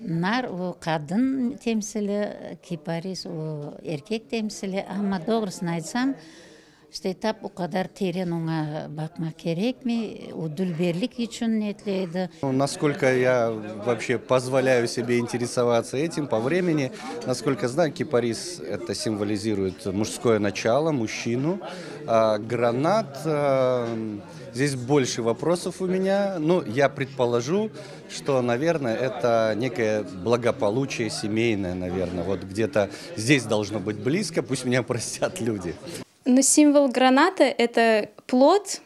нар kadın temsili, kipariz o erkek temsili. Ama doğrusunu айтсам, işte tap o kadar terin ona bakmak gerek mi? O dülberlik için netleydi. Насколько я вообще позволяю себе интересоваться этим по времени, насколько знаю, кипарис это символизирует мужское начало, мужчину. А гранат, здесь больше вопросов у меня. Ну, я предположу, что, наверное, это некое благополучие семейное, наверное. Вот где-то здесь должно быть близко, пусть меня простят люди. Но символ граната — это плод.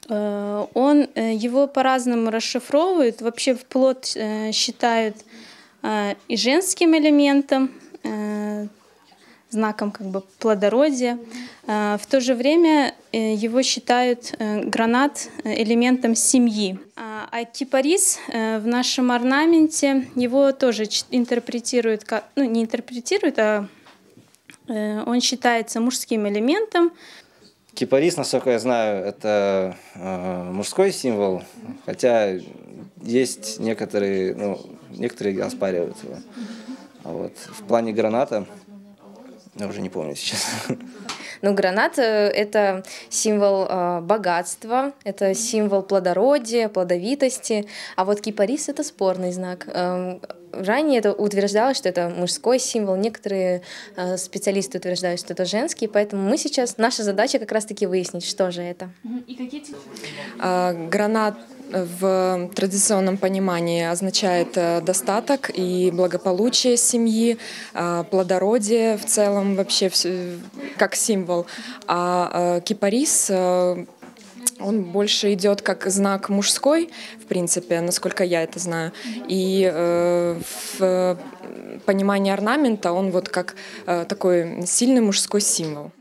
Его по-разному расшифровывают. Вообще плод считают и женским элементом, знаком как бы плодородия. В то же время его считают гранат элементом семьи. А кипарис в нашем орнаменте его тоже интерпретируют, ну не интерпретируют, а он считается мужским элементом. Кипарис, насколько я знаю, это мужской символ, хотя есть некоторые оспаривают его. А вот в плане граната, я уже не помню сейчас. Ну, гранат — это символ богатства, это символ плодородия, плодовитости, а вот кипарис — это спорный знак. Ранее это утверждалось, что это мужской символ, некоторые специалисты утверждают, что это женский, поэтому наша задача как раз-таки выяснить, что же это. И какие Гранат в традиционном понимании означает достаток и благополучие семьи, плодородие в целом вообще как символ. А кипарис, он больше идет как знак мужской, в принципе, насколько я это знаю. И в понимании орнамента он вот как такой сильный мужской символ.